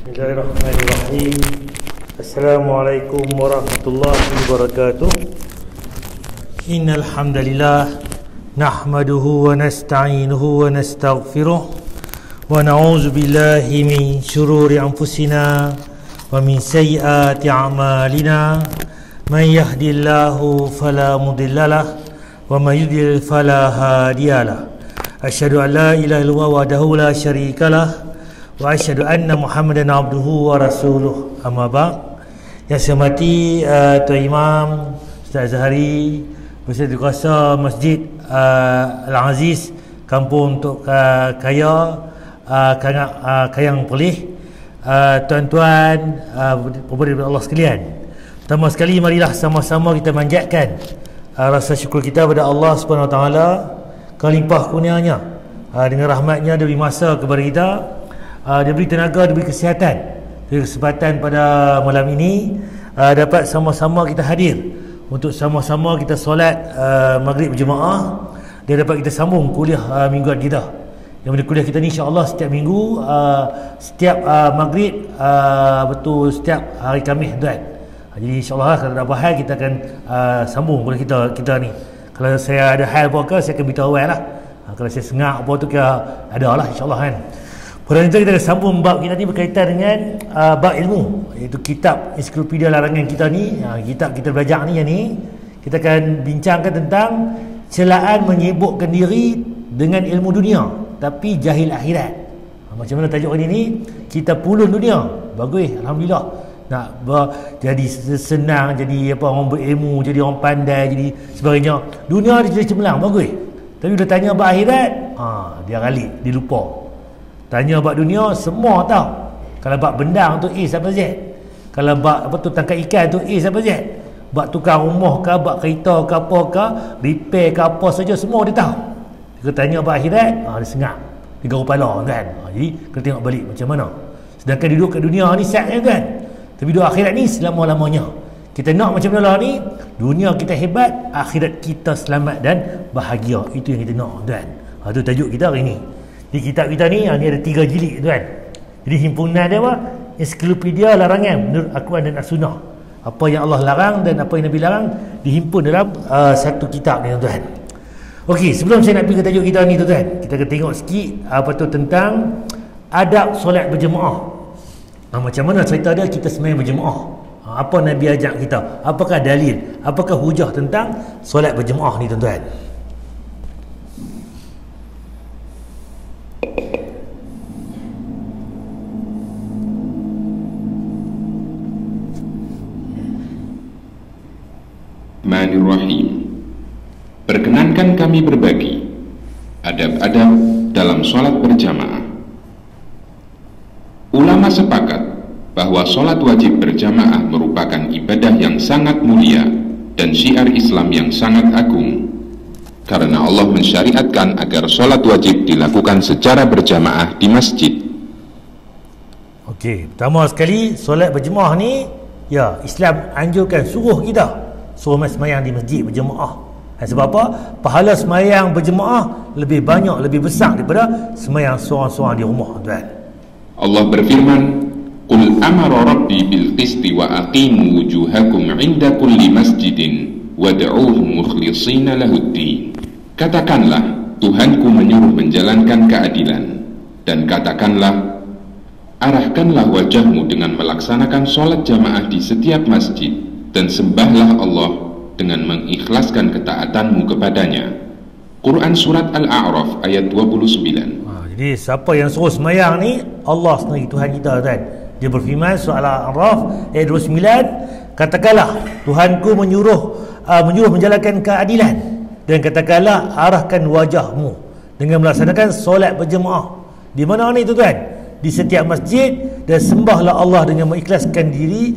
Bismillahirrahmanirrahim. Assalamualaikum warahmatullahi wabarakatuh. Innal hamdalillah nahmaduhu wa nasta'inuhu wa nastaghfiruh wa na'udzu billahi min shururi anfusina wa min sayyiati a'malina. May yahdihillahu fala mudhillalah wa may yudlil fala hadiyalah. Asyhadu an la ilaha illallah wahdahu la syarikalah wa asyhadu anna Muhammadan abduhu wa rasuluh. Amma ba'd. Yang saya hormati Tuan Imam Ustaz Zahari, Ustaz Kuasa Masjid Al-Aziz Kampung Tok Kaya, Kayang Perlis, tuan-tuan pemuda Allah sekalian. Pertama sekali marilah sama-sama kita manjatkan rasa syukur kita kepada Allah Subhanahu Wa Taala kerana limpah kurnianya, dengan rahmatnya dia beri masa kepada kita, dia beri tenaga, dia beri kesihatan, dia beri kesempatan pada malam ini dapat sama-sama kita hadir untuk sama-sama kita solat maghrib berjemaah. Dia dapat kita sambung kuliah mingguan kita, yang mana kuliah kita ni insya-Allah setiap minggu, setiap maghrib, betul setiap hari Khamis tuan. Jadi insya-Allah kalau ada apa hal kita akan sambung kuliah kita ni. Kalau saya ada hal apa ke, saya akan beritahu awal lah. Kalau saya sengak apa tu kira ada lah insya-Allah kan. Pada kita akan sambung bab kita ni berkaitan dengan bab ilmu, iaitu kitab ensiklopedia larangan kita ni. Kitab kita belajar ni, yang ni kita akan bincangkan tentang celaan menyibukkan diri dengan ilmu dunia tapi jahil akhirat. Macam mana tajuk ini? Kita pulun dunia. Bagus, alhamdulillah. Nak jadi senang, jadi apa, orang berilmu, jadi orang pandai, jadi sebagainya. Dunia dia jadi cemerlang, bagus. Tapi bila tanya bab akhirat, dia ralik, dia lupa. Tanya bab dunia, semua tahu. Kalau bab bendang tu A sampai Z. Kalau bab apa tu tangkap ikan tu A sampai Z. Bab tukar rumah ke, bab kereta ke, apa ke, repair ke, apa saja, semua dia tahu. Dia tanya bab akhirat, dia sengak, dia garuk kepala kan. Jadi kena tengok balik macam mana. Sedangkan duduk kat dunia ni sihat kan. Tapi duduk akhirat ni selama-lamanya. Kita nak macam mana ni? Dunia kita hebat, akhirat kita selamat dan bahagia. Itu yang kita nak kan. Itu tajuk kita hari ni. Di kitab kita ni, ni ada 3 jilid tuan. Jadi himpunan dia apa? Ensiklopedia larangan menurut Al-Quran dan As-Sunnah. Apa yang Allah larang dan apa yang Nabi larang dihimpun dalam satu kitab ni tuan. Okey, sebelum saya nak pergi ke tajuk kita ni tuan, kita akan tengok sikit apa tu tentang adab solat berjemaah. Macam mana cerita dia kita sembahyang berjemaah. Apa Nabi ajak kita? Apakah dalil? Apakah hujah tentang solat berjemaah ni tuan-tuan? Bismillahirrahmanirrahim. Perkenankan kami berbagi adab-adab dalam sholat berjamaah. Ulama sepakat bahwa sholat wajib berjamaah merupakan ibadah yang sangat mulia dan syiar Islam yang sangat agung, karena Allah mensyariatkan agar sholat wajib dilakukan secara berjamaah di masjid. Okey, pertama sekali solat berjemaah ni, ya, Islam anjurkan, suruh kita suruh sembahyang di masjid berjemaah. Sebab apa? Pahala sembahyang berjemaah lebih banyak, lebih besar daripada sembahyang seorang-seorang di rumah tuan. Allah berfirman, "Qul amara rabbi bil qisti wa aqimu wujuhakum 'inda kulli masjidin wad'uuhu mukhlishina lahuddin." Katakanlah, Tuhanku menyuruh menjalankan keadilan, dan katakanlah, arahkanlah wajahmu dengan melaksanakan sholat jamaah di setiap masjid, dan sembahlah Allah dengan mengikhlaskan ketaatanmu kepadanya. Quran Surat Al-A'raf ayat 29. Jadi siapa yang suruh sembahyang ni, Allah sendiri, Tuhan kita kan. Dia berfirman surah Al-A'raf ayat 29, katakanlah Tuhanku menyuruh menjalankan keadilan, dan katakanlah arahkan wajahmu dengan melaksanakan solat berjemaah. Di mana ni tuan? Di setiap masjid, dan sembahlah Allah dengan mengikhlaskan diri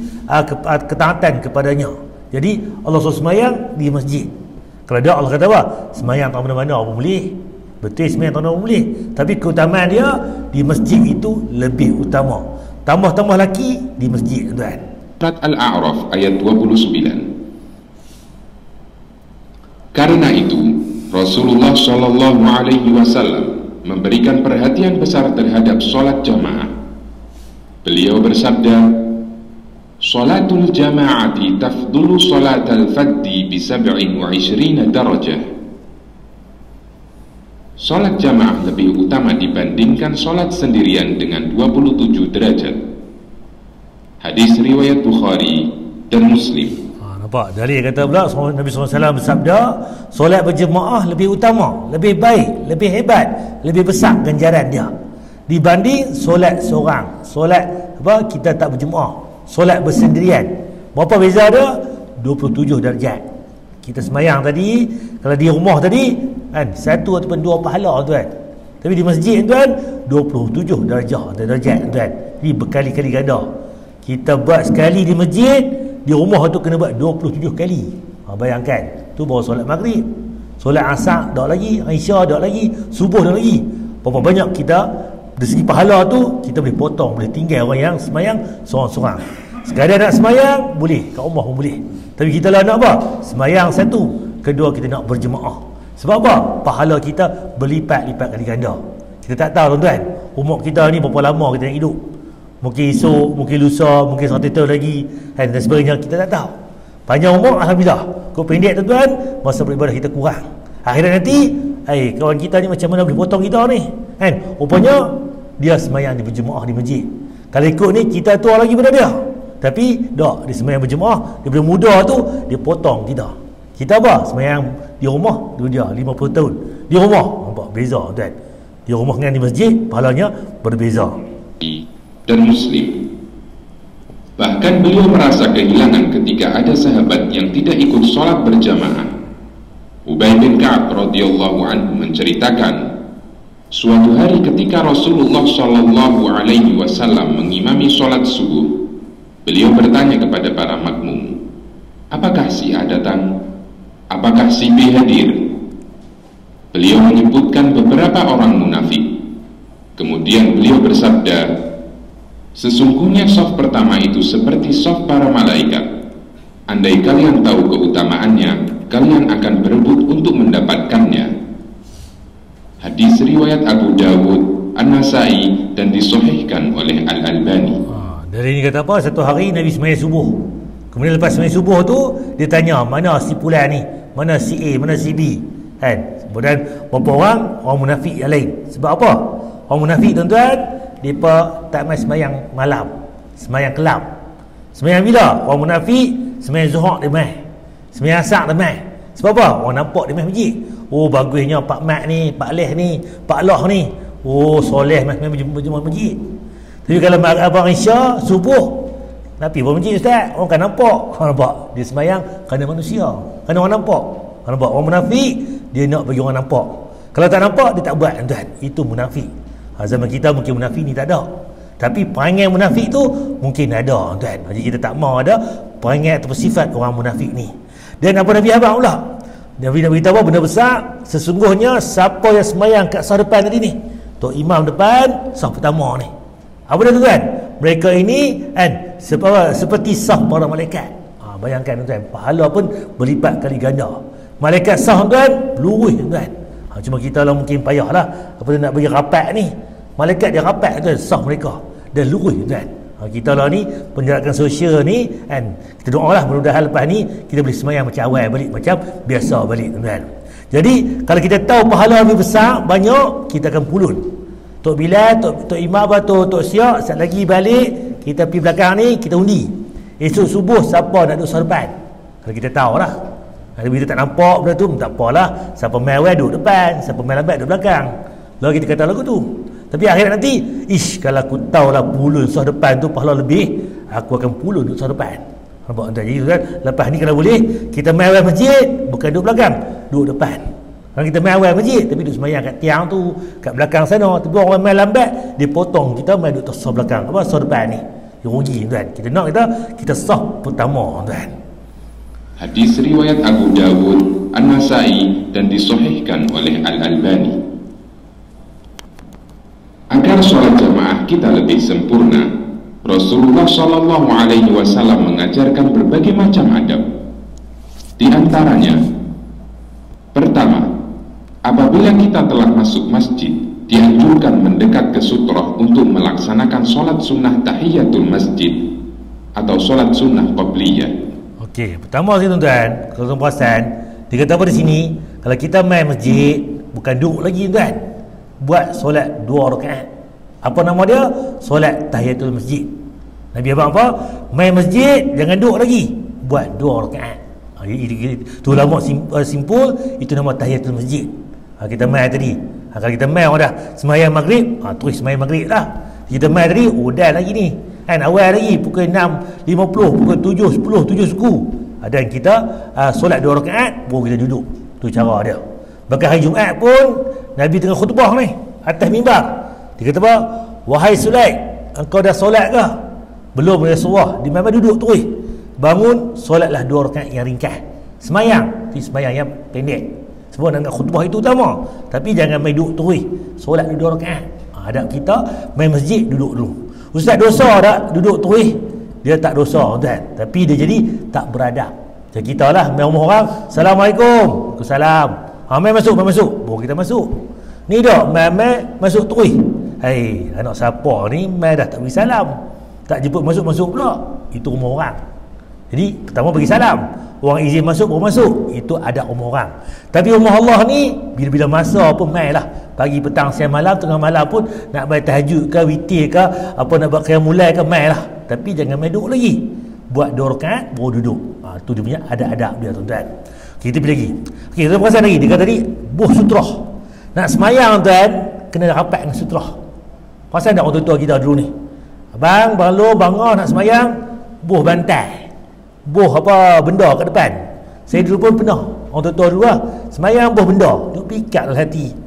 ketaatan kepadanya. Jadi Allah suruh sembahyang di masjid. Kalau dia Allah kata apa? Sembahyang tak mana-mana apa boleh. Betul, sembahyang tak mana-mana boleh. Tapi keutamaan dia di masjid itu lebih utama. Tambah-tambah lagi di masjid tuan. Surat Al-A'raf ayat 29. Karena itu Rasulullah SAW memberikan perhatian besar terhadap sholat jamaah. Beliau bersabda, "Salatul jama'ati tafdulu salatal faddi bi 27 darajah." Salat jamaah lebih utama dibandingkan salat sendirian dengan 27 derajat. Hadis riwayat Bukhari dan Muslim. Nampak? Dalil kata pula Nabi SAW bersabda, solat berjemaah lebih utama, lebih baik, lebih hebat, lebih besar ganjaran dia dibanding solat seorang. Solat apa? Kita tak berjemaah, solat bersendirian. Berapa beza dia? 27 darjat. Kita semayang tadi, kalau di rumah tadi kan, 1 ataupun 2 pahala tuan. Tapi di masjid tuan 27 darjat tuan. Ini berkali-kali ganda. Kita buat sekali di masjid, di rumah tu kena buat 27 kali. Bayangkan, tu baru solat maghrib. Solat asar dak lagi, Isya dak lagi, subuh dak lagi. Berapa banyak kita dari segi pahala tu kita boleh potong, boleh tinggal orang yang semayang seorang-seorang. Sekadar nak semayang boleh, kat rumah pun boleh. Tapi kita lah nak apa? Semayang satu, kedua kita nak berjemaah. Sebab apa? Pahala kita berlipat-lipat kali ganda. Kita tak tahu tuan-tuan, umur kita ni berapa lama kita nak hidup. Mungkin esok, mungkin lusa, mungkin 100 tahun lagi dan sebagainya, kita tak tahu. Panjang umur alhamdulillah. Kau pendek tuan-tuan, masa beribadah kita kurang. Akhirat nanti, kawan kita ni macam mana boleh potong kita ni? Kan? Rupanya dia semayang di berjemaah di masjid. Kalau ikut ni kita tua lagi pada dia. Tapi tak, dia semayang berjemaah, daripada muda tu dia potong kita. Kita apa? Semayang di rumah dia 50 tahun. Di rumah, nampak beza tuan. Di rumah dengan di masjid pahalanya berbeza. Dan Muslim. Bahkan beliau merasa kehilangan ketika ada sahabat yang tidak ikut sholat berjamaah. Ubay bin Ka'ab radhiyallahu anhu menceritakan, suatu hari ketika Rasulullah sallallahu alaihi wasallam mengimami sholat subuh, beliau bertanya kepada para makmum, apakah si A datang? Apakah si B hadir? Beliau menyebutkan beberapa orang munafik. Kemudian beliau bersabda, sesungguhnya shaf pertama itu seperti shaf para malaikat. Andai kalian tahu keutamaannya, kalian akan berebut untuk mendapatkannya. Hadis riwayat Abu Dawud, An-Nasai dan disahihkan oleh Al-Albani. Dari ini kata apa? Satu hari Nabi semayang subuh. Kemudian lepas semayang subuh tu, dia tanya, mana si fulan ni? Mana si A? Mana si B? Kan? Kemudian berapa orang? Orang munafik yang lain. Sebab apa? Orang munafik tuan-tuan, mereka tak main semayang malam, semayang kelam. Semayang bila? Orang munafik semayang zuhur dia main, semayang asar dia main. Sebab apa? Orang nampak dia main masjid. Oh bagusnya Pak Mat ni, Pak Leh ni, Pak Loh ni. Oh soleh main berjemaah masjid. Tapi kalau abang Isya subuh, tapi buat masjid ustaz, orang kan nampak. Orang nampak dia semayang kerana manusia, kerana orang nampak. Orang nampak. Orang munafik dia nak bagi orang nampak. Kalau tak nampak dia tak buat tuan. Itu munafik. Zaman kita mungkin munafik ni tak ada, tapi perangai munafik tu mungkin ada tuan. Jadi kita tak mahu ada perangai atau sifat orang munafik ni. Dan apa Nabi abang pula, Nabi beritahu benda besar. Sesungguhnya siapa yang semayang kat sah depan tadi ni, tok imam depan sah pertama ni, apa dia tuan? Mereka ini kan seperti sah para malaikat. Bayangkan tuan, pahala pun berlipat kali ganda. Malaikat sah tuan, lurus tuan. Cuma kita lah mungkin payah lah apa tu nak bagi rapat ni. Malaikat dia rapat tuan, sah mereka dan lurus tuan. Kita lah ni penjarakan sosial ni kan, kita doa lah mudah-mudahan lepas ni kita boleh semayang macam awal balik, macam biasa balik tuan. Jadi kalau kita tahu pahala lebih besar banyak, kita akan pulun. Tok Bilal, Tok Imam atau Tok Siak, sekejap lagi balik kita pergi belakang ni, kita undi. Esok subuh siapa nak duduk sah depan? Kalau kita tahu lah. Kalau kita tak nampak benda tu, tak apalah. Siapa main awal duduk depan, siapa main lambat duduk belakang. Lalu kita kata lagu tu. Tapi akhirat nanti, kalau aku tahu lah pulun sah depan tu pahala lebih, aku akan pulun duduk sah depan. Nampak tuan? Jadi kan, lepas ni kalau boleh kita main awal masjid, bukan duduk belakang, duduk depan. Kalau kita main awal masjid tapi duduk semayang kat tiang tu, kat belakang sana, tapi orang main lambat, dia potong kita main duduk sah belakang, apa sah depan ni. Dia rugi tuan. Kita nak kita sah pertama tuan. Hadis riwayat Abu Dawud, An-Nasai dan disahihkan oleh Al-Albani. Agar sholat jamaah kita lebih sempurna, Rasulullah Shallallahu Alaihi Wasallam mengajarkan berbagai macam adab. Di antaranya, pertama, apabila kita telah masuk masjid, dianjurkan mendekat ke sutroh untuk melaksanakan sholat sunnah tahiyatul masjid atau sholat sunnah qabliyah. Okey, pertama sekali tuan-tuan, kalau tuan perasan, dia kata apa di sini? Kalau kita main masjid, bukan duduk lagi tuan, buat solat 2 rakaat. Apa nama dia? Solat tahiyatul masjid. Nabi abang apa? Main masjid, jangan duduk lagi, buat 2 rakaat. Itu lama simpul, itu nama tahiyatul masjid. Kita main tadi. Kalau kita main dah semayang maghrib, terus semayang maghrib lah. Kita main tadi, dah lagi ni. Kan awal lagi pukul 6.50, pukul 7.10, 7 suku. Dan kita solat 2 rakaat, baru kita duduk. Tu cara dia. Bahkan hari Jumaat pun Nabi tengah khutbah ni atas mimbar. Dia kata apa? Wahai Sulaik, engkau dah solat ke? Belum, dia suruh. Dia memang duduk terus. Bangun, solatlah 2 rakaat yang ringkas. Semayang, semayang yang pendek. Sebab nak khutbah itu utama. Tapi jangan main duduk terus. Solat 2 rakaat. Adab kita main masjid duduk dulu. Ustaz dosa tak duduk terus? Dia tak dosa tuan, tapi dia jadi tak beradab. Macam kita lah main rumah orang, Assalamualaikum, Waalaikumsalam. Main masuk, baru kita masuk. Ni dah main masuk terus. Hei, anak siapa ni main dah tak beri salam, tak jemput masuk pula. Itu rumah orang. Jadi pertama bagi salam, orang izin masuk baru masuk. Itu ada rumah orang. Tapi rumah Allah ni bila-bila masa pun main lah. Pagi, petang, siang, malam, tengah malam pun nak main tahajud ke, witir ke, apa nak buat qiyam mulai ke, main lah. Tapi jangan main duduk lagi. Buat 2 rakaat baru duduk. Tu dia punya adab-adab dia tuan-tuan. Kita pergi lagi. Okey, kita perasan lagi. Dia kata tadi buh sutrah. Nak semayang tuan, kena rapat dengan sutrah. Perasan tak orang tua kita dulu ni? Abang, balu, bangga nak semayang, buh bantai. Buh apa benda kat depan. Saya dulu pun pernah. Orang tua dulu lah. Semayang buh benda. Duk pikat dalam hati.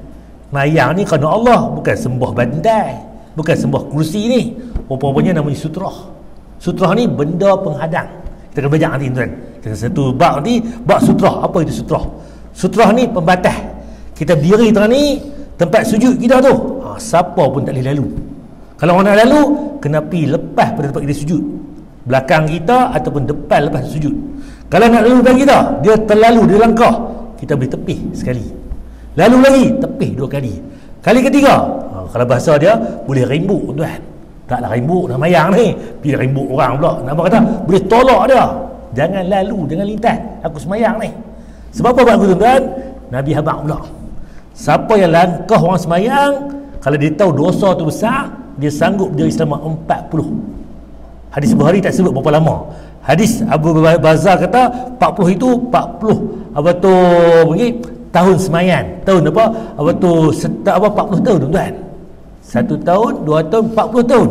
Semayang ni kerana Allah, bukan sembah bantai, bukan sembah kursi ni. Rupa-rupanya namanya sutrah. Sutrah ni benda penghadang. Kita akan belajar nanti tuan. Kita satu bab nanti, bab sutrah. Apa itu sutrah? Sutrah ni pembatas. Kita berdiri tengah ni, tempat sujud kita tu, siapa pun tak boleh lalu. Kalau orang nak lalu, kena pergi lepas pada tempat kita sujud, belakang kita ataupun depan lepas sujud. Kalau nak lalu belakang kita, dia terlalu, dia langkah, kita boleh tepih sekali, lalu lagi tepih 2 kali. Kali ketiga, kalau bahasa dia boleh rembuk tuan. Taklah rembuk nak mayang ni, pergi rembuk orang pula. Nak kata boleh tolak dia. Jangan lalu, jangan lintas. Aku semayang ni. Sebab apa aku tuan? Nabi habaq pula. Siapa yang langkah orang semayang, kalau dia tahu dosa tu besar, dia sanggup berdiri selama 40. Hadis Bukhari tak sebut berapa lama. Hadis Abu Bazar kata 40 itu 40 apa tu pergi tahun semayan. Tahun apa tu 40 tahun tuan. 1 tahun, 2 tahun, 40 tahun.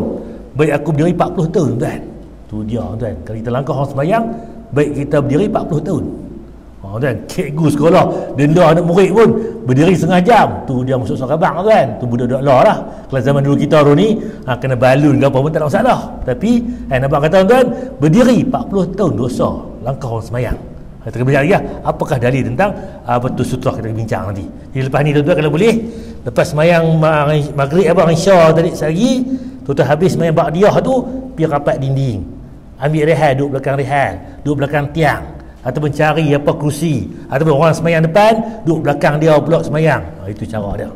Baik aku berdiri 40 tahun tuan. Tu dia tuan. Kalau kita langkah orang semayang, baik kita berdiri 40 tahun. Tuan, cikgu sekolah denda anak murid pun berdiri setengah jam. Tu dia masuk surah abang tuan. Tu budak-budak lah lah. Kalau zaman dulu kita orang ni kena balun ke apa pun tak ada masalah. Tapi abang kata tuan, berdiri 40 tahun dosa langkah orang semayang. Kita akan belajar lagi lah, apakah dalil tentang betul sutrah. Kita akan bincang nanti. Jadi lepas ni tuan-tuan kalau boleh, lepas semayang maghrib abang isya tadi lagi, tuan-tuan habis semayang ba'diyah tu, pergi rapat dinding, ambil rehat, duduk belakang rehat, duduk belakang tiang, ataupun cari apa kursi, ataupun orang semayang depan, duduk belakang dia pula semayang. Itu cara dia.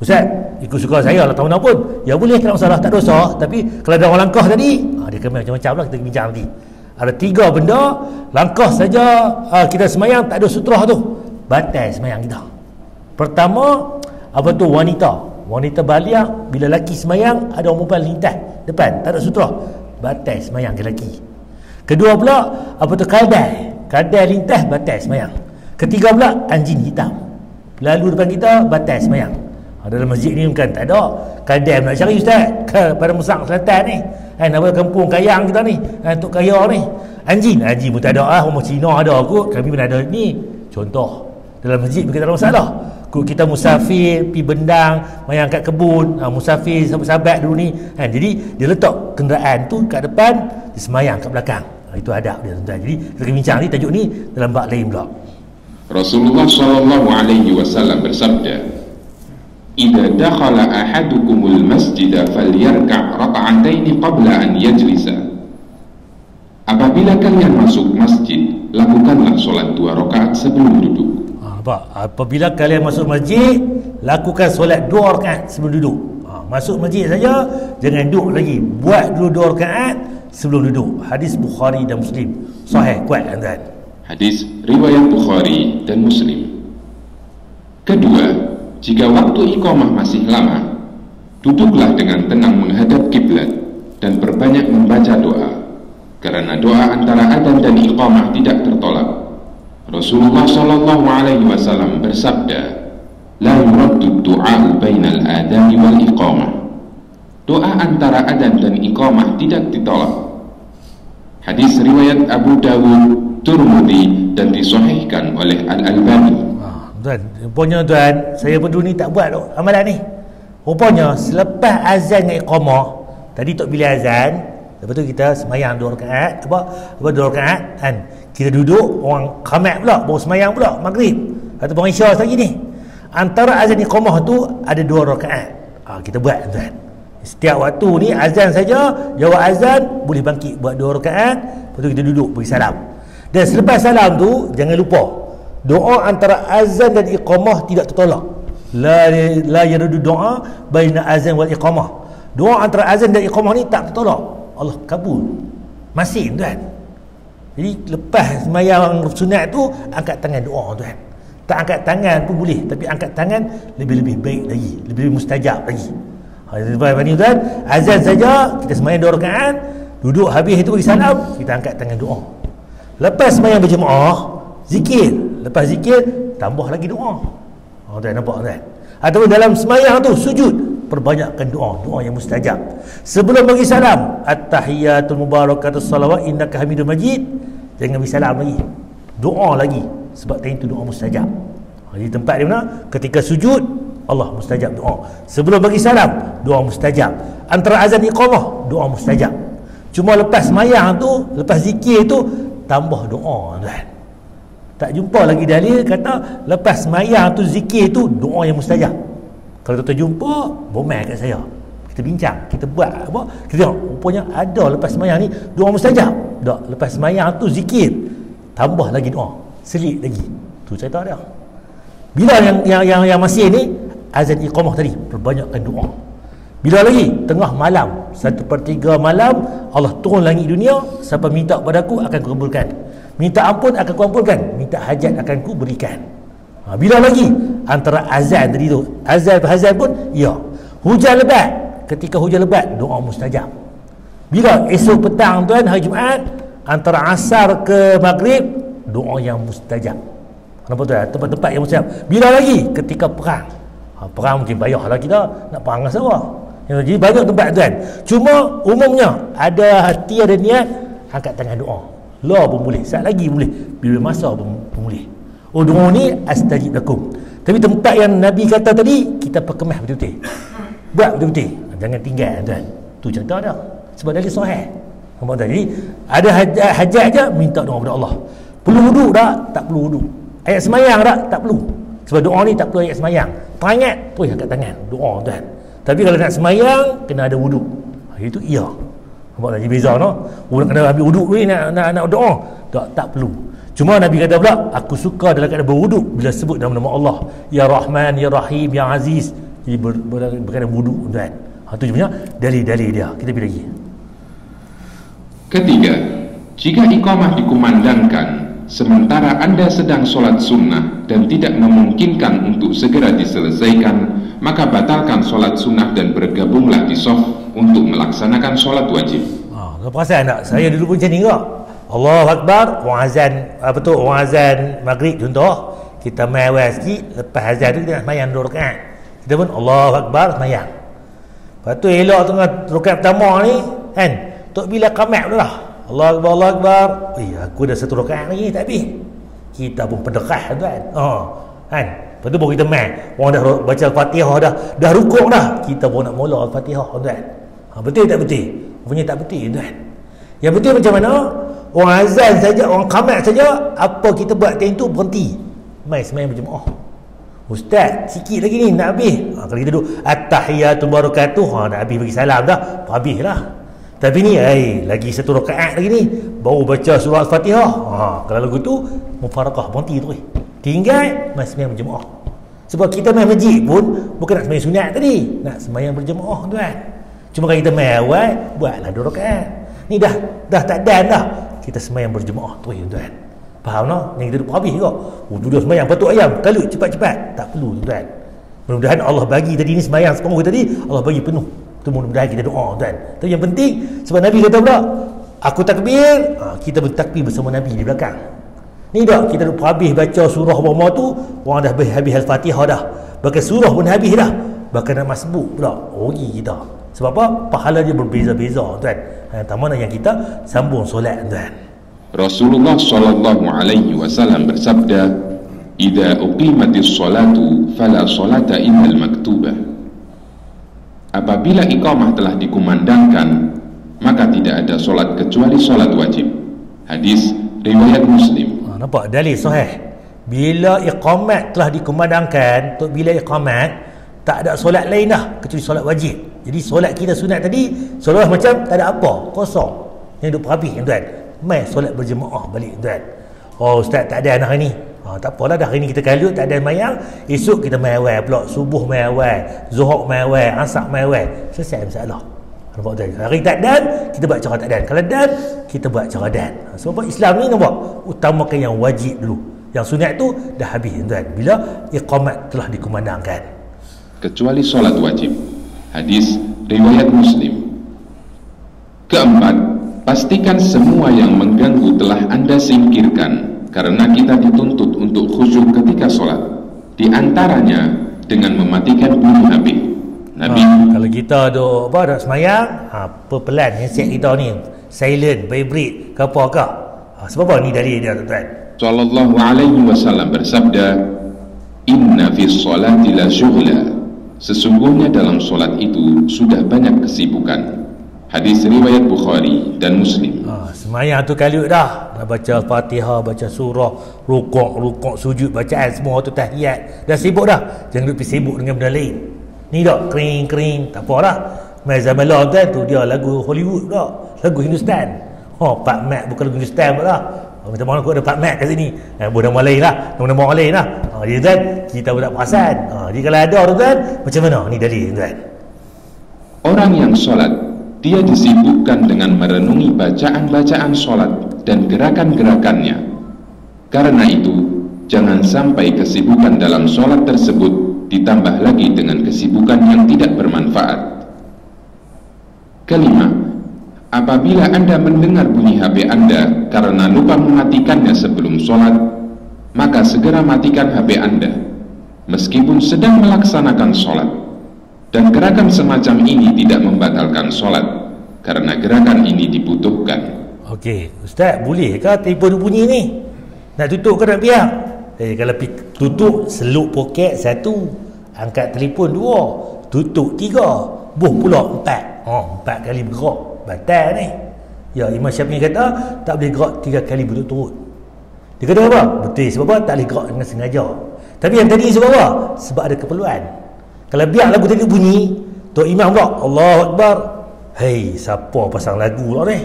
Ustaz, ikut suka saya lah tahun pun, ya boleh, tak masalah, tak dosa. Tapi kalau ada orang langkah tadi, dia kena macam-macam lah, kita bincang nanti. Ada 3 benda, langkah saja kita semayang tak ada sutrah tu, batal semayang kita. Pertama, apa tu wanita baligh, bila lelaki semayang ada orang perempuan lintas depan, tak ada sutrah, batal semayang ke lelaki. Kedua pula, apa tu kadai lintas, batal semayang. Ketiga pula, anjing hitam lalu depan kita, batal semayang. Dalam masjid ni bukan tak ada kadai nak cari ustaz pada Musang Selatan ni, apa kampung Kayang kita ni, Tok Kaya ni, anjing pun tak ada orang Cina ada kot, kami pun ada ni. Contoh dalam masjid bukan tak ada masalah. Kita musafir pergi bendang, mayang kat kebun, musafir sahabat-sahabat dulu ni, jadi dia letak kenderaan tu kat depan, dia semayang kat belakang. Itu adab dia tuan. Jadi kita akan bincang ni, tajuk ni dalam bab lain pula. Rasulullah SAW bersabda, "Idza dakhala ahadukumul masjida falyarka' raka'ataini qabla an yajlisa." Apabila kalian masuk masjid, lakukanlah solat 2 rakaat sebelum duduk. Apabila kalian masuk masjid, lakukan solat 2 rakaat sebelum duduk. Masuk masjid saja, jangan duduk lagi, buat dulu 2 rakaat sebelum duduk. Hadis Bukhari dan Muslim, sahih, kuat tuan. Hadis riwayat Bukhari dan Muslim. Kedua, jika waktu iqamah masih lama, duduklah dengan tenang menghadap kiblat dan perbanyak membaca doa, karena doa antara adzan dan iqamah tidak tertolak. Rasulullah SAW bersabda, la yuraddu du'a bainal adzan wal iqamah. Doa antara adzan dan iqamah tidak ditolak. Hadis riwayat Abu Dawud, Tirmidzi dan disahihkan oleh Al-Albani. Tuan, rupanya tuan, saya pun dulu ni tak buat amalan ni. Rupanya selepas azan dengan iqamah, tadi tok bila azan, lepas tu kita semayang 2 rakaat, apa 2 rakaat kan. Kita duduk, orang qamat pula, baru semayang pula maghrib atau isya lagi ni. Antara azan iqamah tu ada 2 rakaat. Kita buat tuan. Setiap waktu ni azan saja, jawab azan boleh bangkit buat 2 rakaat, lepas tu kita duduk bagi salam. Dan selepas salam tu jangan lupa doa antara azan dan iqamah tidak tertolak. La yaruddu doa baina azan wal iqamah. Doa antara azan dan iqamah ni tak tertolak. Allah kabul. Masih tuan. Jadi lepas sembahyang sunat tu angkat tangan doa tuan. Tak angkat tangan pun boleh, tapi angkat tangan lebih baik lagi, lebih mustajab lagi. Sebab ni tuan, azan saja kita sembahyang 2 rakaat, duduk habis itu bagi salam, kita angkat tangan doa. Lepas sembahyang berjemaah, zikir. Lepas zikir tambah lagi doa. Tuan nampak tuan? Ataupun dalam sembahyang tu sujud, perbanyakkan doa yang mustajab. Sebelum bagi salam, at-tahiyatul mubarakatus salawat innaka hamidum majid, jangan bagi salam lagi, doa lagi, sebab tadi itu doa mustajab. Di tempat di mana ketika sujud Allah mustajab doa, sebelum bagi salam doa mustajab, antara azan iqamah doa mustajab. Cuma lepas sembahyang tu, lepas zikir tu tambah doa tuan. Tak jumpa lagi dalil kata lepas sembahyang tu zikir tu doa yang mustajab. Kalau tuan jumpa, bomel kat saya, kita bincang, kita buat apa, kita tengok rupanya ada lepas sembahyang ni doa mustajab. Tak, lepas sembahyang tu zikir tambah lagi doa, selit lagi. Tu cerita dia. Bila yang masih ni azan iqamah tadi, perbanyakkan doa. Bila lagi tengah malam, 1/3 malam, Allah turun langit dunia, siapa minta padaku akan kubulkan, minta ampun akan kuampulkan, minta hajat akan kuberikan. Bila lagi antara azan tadi tu, azan pun ya. Hujan lebat, ketika hujan lebat doa mustajab. Bila esok petang tuan, hari Jumaat, antara asar ke maghrib doa yang mustajab. Kenapa tuan? Tempat-tempat yang mustajab. Bila lagi ketika perang, perang mungkin payahlah kita nak perang dengan siapa. Jadi banyak tempat tuan. Cuma umumnya ada hati, ada niat, angkat tangan doa. Lah pun boleh, saat lagi boleh, bila masa pun boleh. Doa ni astajib lakum. Tapi tempat yang Nabi kata tadi, kita perkemah betul-betul, buat betul-betul, jangan tinggal tuan. Tu cerita dia, sebab dari sahih. Nampak tak? Jadi ada hajat je minta doa kepada Allah. Perlu wuduk tak? Tak perlu wuduk. Ayat semayang tak perlu. Sebab doa ni tak perlu ayat semayang. Teringat terus angkat tangan doa tuan. Tapi kalau nak semayang kena ada wuduk. Itu iya. Nampak tak? Jadi beza no. Nak kena ambil wuduk ni nak doa. Tak perlu. Cuma Nabi kata pula, aku suka dalam keadaan berwuduk bila sebut nama-nama Allah, Ya Rahman, Ya Rahim, Ya Aziz. Jadi berkaitan wuduk tuan. Itu sebenarnya dalil-dalil dia. Kita pergi lagi. Ketiga, jika iqamah dikumandangkan sementara Anda sedang solat sunnah dan tidak memungkinkan untuk segera diselesaikan, maka batalkan solat sunnah dan bergabunglah di shaf untuk melaksanakan solat wajib. Kau perasan tak? Saya dulu pun macam ni kak. Allahu Akbar, orang azan maghrib contoh, kita main awal sikit, lepas azan tu kita nak semayang 2 rakaat. Kita pun Allahu Akbar semayang. Lepas tu elok tengah rakaat pertama ni kan, tok bila qamat dah. Allahu Akbar, Allahu Akbar. Aku dah 1 rakaat lagi tak habis. Kita pun pedekah tuan. Kan? Lepas tu baru kita main. Orang dah baca Al-Fatihah dah rukuk dah. Kita pun nak mula Al-Fatihah tuan. Betul tak betul? Rupanya tak betul tuan. Yang betul macam mana? Orang azan saja, orang qamat saja, apa kita buat time tu berhenti. Mai semayang berjemaah. Ustaz, sikit lagi ni nak habis. Kalau kita duduk at-tahiyatul barakatuh, nak habis bagi salam dah, habislah. Tapi ni lagi 1 rakaat lagi ni, baru baca surah Al-Fatihah. Kalau lagu tu mufarakah, berhenti tu. tinggal mai sembahyang berjemaah. Sebab kita mai masjid pun bukan nak sembahyang sunat tadi, nak sembahyang berjemaah tuan. Cuma kalau kita mai awal, buatlah 2 rakaat. Ni dah tak dan dah. Kita sembahyang berjemaah tuan. Faham tak? Yang kita duduk habis juga. Duduk sembahyang patuk ayam, kalut cepat-cepat. Tak perlu tuan. Mudah-mudahan Allah bagi tadi ni sembahyang separuh tadi, Allah bagi penuh. Tu mudah-mudahan kita doa tuan. Tapi yang penting sebab Nabi kata pula, aku takbir, kita bertakbir bersama Nabi di belakang. Ni dah kita duduk habis baca surah apa tu, orang dah habis Al-Fatihah dah. Bahkan surah pun habis dah. Bahkan nak masbuk pula. Rugi kita. Sebab apa? Pahala dia berbeza-beza tuan. Yang mana yang kita sambung solat tuan. Rasulullah sallallahu alaihi wasallam bersabda, "Idza uqimatis salatu fala salata illa al-maktubah." Apabila iqamah telah dikumandangkan, maka tidak ada solat kecuali solat wajib. Hadis riwayat Muslim. Nampak dalil sahih. Bila iqamat telah dikumandangkan, bila iqamat tak ada solat lain dah kecuali solat wajib. Jadi solat kita sunat tadi seolah macam tak ada apa, kosong. Yang duk habis tuan. Mai solat berjemaah balik tuan. Oh ustaz tak ada hari ni. Tak apalah dah hari ni kita kalut tak ada mayang, esok kita mai awal pula, subuh mai awal, zuhur mai awal, asar mai awal. Selesai masalah. Nampak tuan? Hari tak dan kita buat cara tak dan. Kalau dan kita buat cara dan. Sebab Islam ni nampak utamakan yang wajib dulu. Yang sunat tu dah habis tuan. Bila iqamat telah dikumandangkan. Kecuali solat wajib. Hadis riwayat Muslim. Keempat, pastikan semua yang mengganggu telah Anda singkirkan, karena kita dituntut untuk khusyuk ketika sholat. Di antaranya dengan mematikan bunyi HP. Nabi kalau kita ada semayang, pelan handset kita ni silent, vibrate ke apa ke. Sebab apa ni dalil dia tuan. Sallallahu alaihi wasallam bersabda, "Inna fi sholati la syughla." Sesungguhnya dalam solat itu sudah banyak kesibukan. Hadis riwayat Bukhari dan Muslim. Semayang tu kalut dah. Nak baca Fatihah, baca surah, rukuk, sujud, bacaan semua tu tahiyat. Dah sibuk dah. Jangan lupa sibuk dengan benda lain. Ni dah kering, tak apa dah. Mai zaman lalu kan tu dia lagu Hollywood dah. Lagu Hindustan. Pak Mat bukan lagu Hindustan pula dah. Macam mana aku ada Pak Mat kat sini. Nama lain lah. Nama orang lain lah. Dia kan kita pun tak perasan. Jadi kalau ada tu kan macam mana? Ni dalil tuan. Orang yang solat, dia disibukkan dengan merenungi bacaan-bacaan solat dan gerakan-gerakannya. Karena itu, jangan sampai kesibukan dalam solat tersebut ditambah lagi dengan kesibukan yang tidak bermanfaat. Kelima, apabila Anda mendengar bunyi HP Anda karena lupa mematikannya sebelum solat, maka segera matikan HP Anda meskipun sedang melaksanakan solat. Dan gerakan semacam ini tidak membatalkan solat, karena gerakan ini dibutuhkan. Okey, Ustaz, boleh ke telefon bunyi ni? Nak tutup ke nak biar? Kalau tutup, seluk poket 1, angkat telefon 2, tutup 3, buh pula 4. 4 kali bergerak, batal ni. Ya, Imam Syafi'i kata tak boleh gerak 3 kali berturut-turut. Dia kata apa? Betul, sebab apa? Tak boleh gerak dengan sengaja. Tapi yang tadi sebab apa? Sebab ada keperluan. Kalau biar lagu tadi bunyi, Tok Imam pula Allahu Akbar. Hei, siapa pasang lagu pula ni?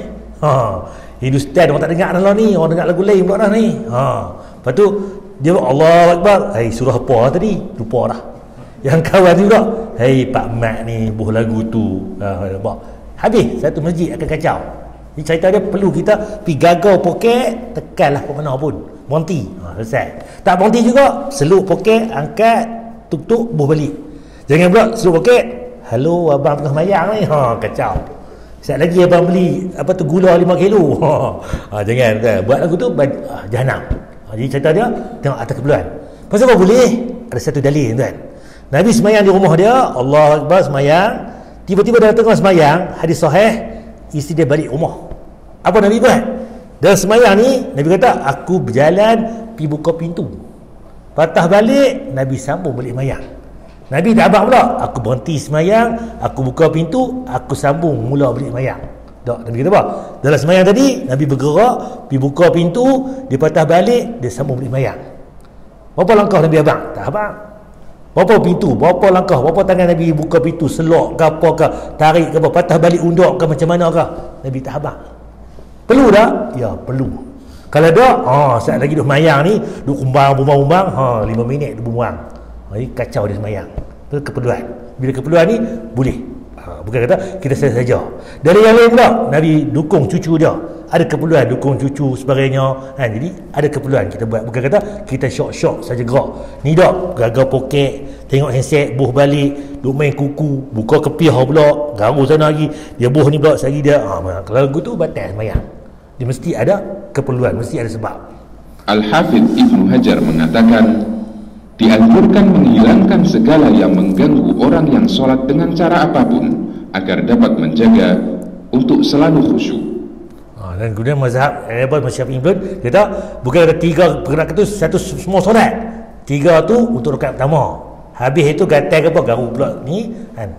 Hindustan orang tak dengar dah ni, orang dengar lagu lain pula dah ni. Lepas tu dia pula Allahu Akbar. Hei, surah apa tadi? Lupa dah. Yang kawan ni pula, hei Pak Mat ni buh lagu tu. Habis satu masjid akan kacau. Ini cerita dia perlu kita pergi gagau poket, tekanlah ke mana pun. Berhenti. Selesai. Tak berhenti juga, seluk poket, angkat, tutup, buh balik. Jangan pula seluk poket, halo abang tengah mayang ni. Kacau. Sekejap lagi abang beli gula 5 kilo. Jangan buat lagu tu jahanam. Jadi cerita dia tengok atas keperluan. Pasal apa boleh? Ada satu dalil tuan. Nabi semayang di rumah dia, Allahu Akbar semayang. Tiba-tiba dalam tengah semayang, hadis sahih, isteri dia balik rumah. Apa Nabi buat? Dalam semayang ni, Nabi kata, aku berjalan pergi buka pintu. Patah balik, Nabi sambung balik semayang. Nabi tak abang pula, aku berhenti semayang, aku buka pintu, aku sambung mula balik semayang. Tak, Nabi kata apa? Dalam semayang tadi, Nabi bergerak, pergi buka pintu, dia patah balik, dia sambung balik semayang. Berapa langkah Nabi abang? Tak abang. Berapa pintu, berapa langkah, berapa tangan Nabi buka pintu, selok ke apa ke, tarik ke apa, patah balik undak ke macam mana ke, Nabi tak abang. Perlu tak? Ya, perlu. Kalau tak, saat lagi duk semayang ni, duk bumbang, 5 minit duk bumbang. Ini kacau dia semayang. Itu keperluan. Bila keperluan ni, boleh. Bukan kata kita saja. Dari yang lain pula, Nabi dukung cucu dia. Ada keperluan dukung cucu sebagainya. Jadi ada keperluan kita buat. Bukan kata kita syok-syok saja gerak. Ni tak, gagal poket, tengok handset, buh balik, duk main kuku, buka kepiah pula, garu sana lagi. Dia buh ni pula lagi dia. Kalau lagu tu batal semayang. Dia mesti ada keperluan, mesti ada sebab. Al-Hafidh Ibnu Hajar mengatakan, dianjurkan menghilangkan segala yang mengganggu orang yang sholat dengan cara apapun agar dapat menjaga untuk selalu khusyuk. Dan kemudian mazhab Syafi'i pun dia tak, bukan ada 3 pergerakan tu satu semua solat. 3 tu untuk rakaat pertama. Habis itu gatal ke apa, garu pula ni kan.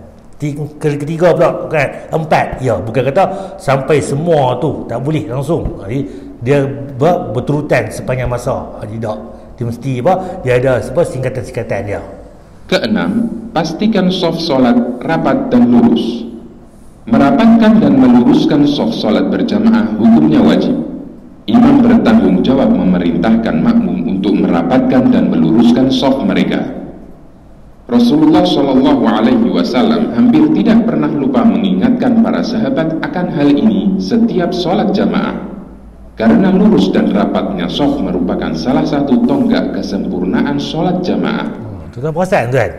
Ketiga pula kan, 4. Ya, bukan kata sampai semua tu tak boleh langsung. Jadi dia berturutan sepanjang masa. Tidak. Dia mesti dia ada singkatan-singkatan dia. Keenam, pastikan shaf solat rapat dan lurus. Merapatkan dan meluruskan shaf solat berjamaah hukumnya wajib. Imam bertanggung jawab memerintahkan makmum untuk merapatkan dan meluruskan shaf mereka. Rasulullah Shallallahu Alaihi Wasallam hampir tidak pernah lupa mengingatkan para sahabat akan hal ini setiap sholat jamaah, karena lurus dan rapatnya shaf merupakan salah satu tonggak kesempurnaan sholat jamaah. Tuan perasan tuan,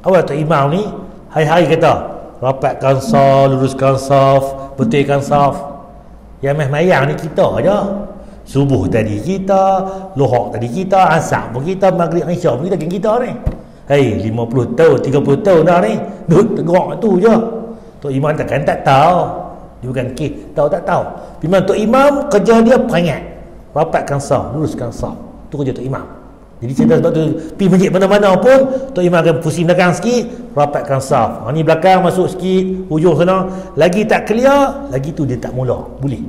awal tu imam ni hari-hari kata rapatkan shaf, luruskan shaf, betulkan shaf. Yang mayang ni kita aja. Subuh tadi kita, lohak tadi kita, asar pun kita, maghrib isyak pun kita ni. 50 tahun, 30 tahun dah ni duduk tegak tu je. Tok Imam takkan tak tahu. Dia bukan tahu tak tahu. Memang Tok Imam kerja dia peringat, rapatkan shaf, luruskan shaf. Tu kerja Tok Imam. Jadi cerita sebab tu pergi masjid mana-mana pun Tok Imam akan pusing belakang sikit, rapatkan shaf. Ni belakang masuk sikit, hujung sana lagi tak clear, lagi tu dia tak mula. Boleh.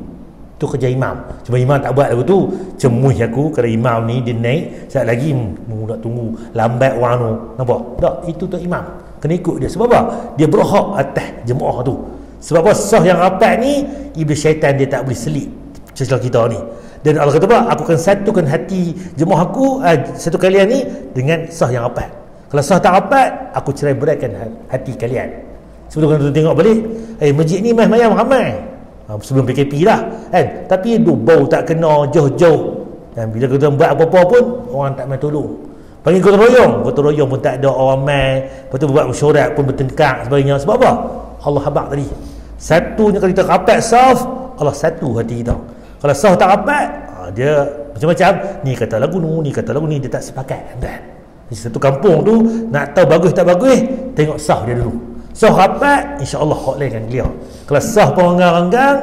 Tu kerja imam. Cuma imam tak buat lagu tu. Cemuh aku kalau imam ni dia naik sekejap lagi nak tunggu lambat orang tu. Nampak? Tak, itu tu imam. Kena ikut dia. Sebab apa? Dia berhak atas jemaah tu. Sebab apa? Sah yang rapat ni iblis syaitan dia tak boleh selit celah kita ni. Dan Allah kata apa? Aku akan satukan hati jemaah aku, satu kalian ni dengan sah yang rapat. Kalau sah tak rapat, aku cerai beraikan hati kalian. Sebelum kita tengok balik, masjid ni mayang ramai. Sebelum PKP lah kan, tapi bau tak kena jauh-jauh, dan bila kita buat apa-apa pun orang tak main tolong. Panggil gotong royong pun tak ada orang main. Lepas tu buat mesyuarat pun bertengkar sebagainya. Sebab apa? Allah habaq tadi, satunya kalau kita rapat saf, Allah satu hati kita. Kalau saf tak rapat, dia macam-macam, ni kata lagu ni, dia tak sepakat kan. Satu kampung tu nak tahu bagus tak bagus, tengok saf dia dulu. Sah rapat, insya-Allah hak lain akan clear. Kalau sah perenggang-renggang,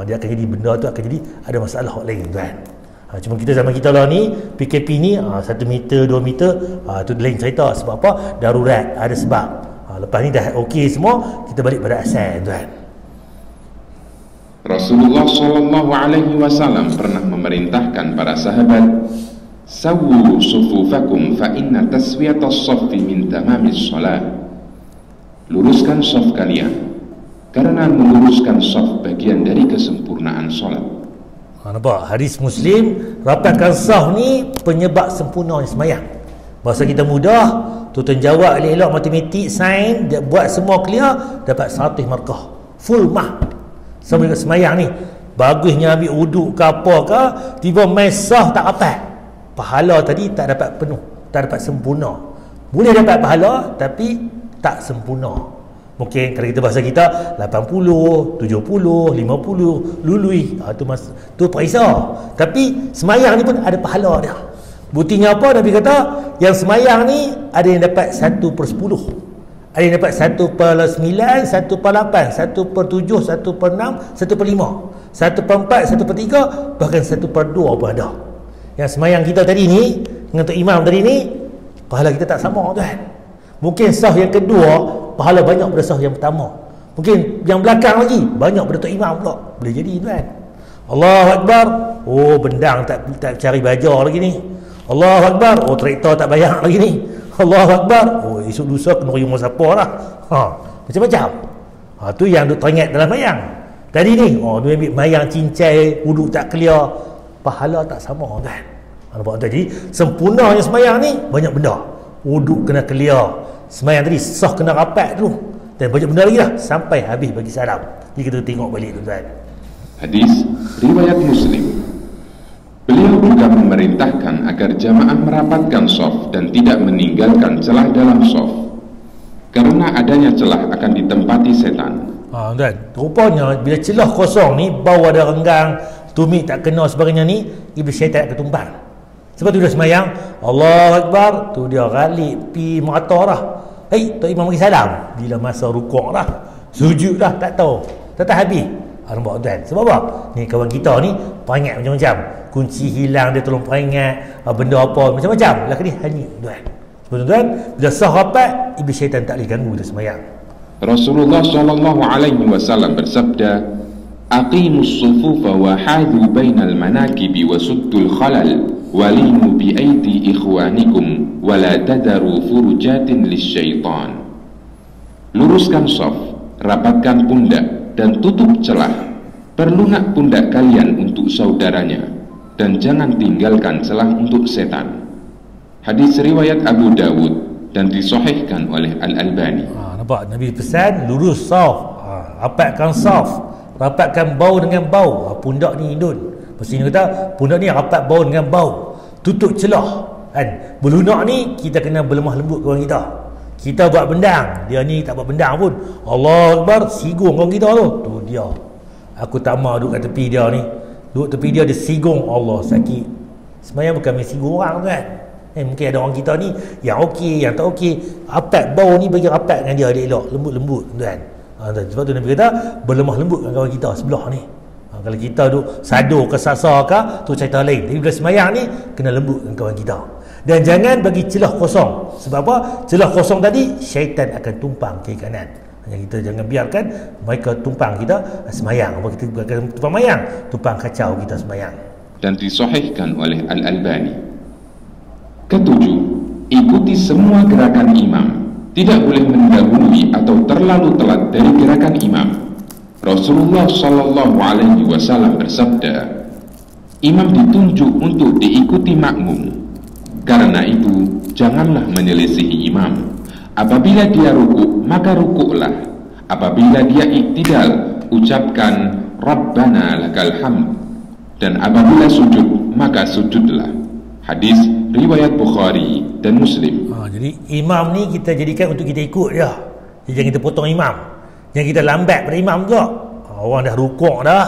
dia akan jadi benda tu akan jadi ada masalah hak lain tuan. Cuma kita zaman kita lah ni PKP ni 1 meter 2 meter tu lain cerita. Sebab apa? Darurat, ada sebab. Lepas ni dah okey semua, kita balik pada asal tuan. Rasulullah Shallallahu Alaihi Wasallam pernah memerintahkan para sahabat, sawwu sufufakum fa inna taswiyatas shaffi min tamamis shalah. Luruskan shaf kalian, karena meluruskan shaf bagian dari kesempurnaan solat. Nampak? Hadis Muslim, rapatkan shaf ni penyebab sempurnanya sembahyang. Bahasa kita mudah, tuan jawab elok matematik, sains, dia buat semua clear, dapat 100 markah. Full mark. Sama dengan sembahyang ni. Bagusnya ambil wuduk ke apa ke, tiba main shaf tak rapat. Pahala tadi tak dapat penuh, tak dapat sempurna. Boleh dapat pahala tapi tak sempurna. Mungkin kalau kita bahasa kita 80, 70, 50 lului, tu perisa. Tapi semayang ni pun ada pahala dia. Buktinya apa? Nabi kata yang semayang ni ada yang dapat 1/10, ada yang dapat 1/9, 1/8, 1/7, 1/6, 1/5, 1/4, 1/3, bahkan 1/2 pun ada. Yang semayang kita tadi ni dengan Tok Imam tadi ni, pahala kita tak sama tuan. Mungkin sah yang kedua pahala banyak pada sah yang pertama. Mungkin yang belakang lagi banyak pada Tok Imam pula. Boleh jadi tuan. Allahu Akbar. Oh, bendang tak cari baja lagi ni. Allahu Akbar. Oh, traktor tak bayar lagi ni. Allahu Akbar. Oh, esok lusa kena rumah siapa lah. Macam-macam. Tu yang duk teringat dalam mayang. Tadi ni, dia ambil mayang cincai, wuduk tak clear. pahala tak sama tuan. Nampak tuan? Jadi sempurnanya sembahyang ni banyak benda. Wuduk kena clear, sembahyang tadi sah kena rapat dulu, dan banyak benda lagi lah sampai habis bagi salam. Jadi kita tengok balik tuan. Hadis riwayat Muslim. Beliau juga memerintahkan agar jamaah merapatkan shaf dan tidak meninggalkan celah dalam shaf, karena adanya celah akan ditempati setan. Tuan, rupanya bila celah kosong ni, bau ada renggang, tumit tak kena sebagainya ni, iblis syaitan akan tumpang. Sebab tu dia sembahyang, Allahu Akbar, tu dia ralik pi merata dah. Tok imam bagi salam, bila masa rukuk dah, sujud dah, tak tahu, tak habis. Nampak tuan? Sebab apa? Ni kawan kita ni peringat macam-macam. Kunci hilang dia tolong peringat, benda apa macam-macam. Laki ni hanyut tuan. Sebab tu tuan, bila sah rapat, iblis syaitan tak boleh ganggu kita sembahyang. Rasulullah sallallahu alaihi wasallam bersabda, "Aqimus sufufa wa hadhu bainal manakibi wa suddul khalal walinu bi aidi ikhwanikum wa la tadaru furujatin lisyaitan." Luruskan shaf, rapatkan pundak dan tutup celah. Perlunak pundak kalian untuk saudaranya dan jangan tinggalkan celah untuk setan. Hadis riwayat Abu Dawud dan disahihkan oleh Al-Albani. Nampak Nabi pesan lurus saf, rapatkan saf, rapatkan bau dengan bau. Pundak ni indun. Mesti kata pundak ni rapat bau dengan bau. Tutup celah kan. Belunak ni kita kena berlemah lembut kawan kita. Kita buat bendang, dia ni tak buat bendang pun. Allahu Akbar, sigung kawan kita tu. Tu dia. Aku tak mau duduk kat tepi dia ni. Duduk tepi dia sigung, Allah sakit. Sebenarnya bukan main sigung orang kan. Mungkin ada orang kita ni yang okey, yang tak okey. Rapat bau ni bagi rapat dengan dia elok, lembut-lembut tuan. Sebab tu Nabi kata berlemah lembut dengan kawan kita sebelah ni. Kalau kita duduk sado ke sasa ke, tu cerita lain. Tapi bila sembahyang ni kena lembut dengan kawan kita. Dan jangan bagi celah kosong. Sebab apa? Celah kosong tadi syaitan akan tumpang kiri kanan. Kita jangan biarkan mereka tumpang kita sembahyang. Apa kita bukan tumpang mayang, tumpang kacau kita sembahyang. Dan disahihkan oleh Al-Albani. Ketujuh, ikuti semua gerakan imam. Tidak boleh mendahului atau terlalu telat dari gerakan imam. Rasulullah sallallahu alaihi wasallam bersabda, imam ditunjuk untuk diikuti makmum. Karena itu, janganlah menyelisihi imam. Apabila dia rukuk, maka rukuklah. Apabila dia iktidal, ucapkan Rabbana lakal hamd. Dan apabila sujud, maka sujudlah. Hadis riwayat Bukhari dan Muslim. Jadi imam ni kita jadikan untuk kita ikut dia. Jadi jangan kita potong imam. Jangan kita lambat pada imam juga. Orang dah rukuk dah,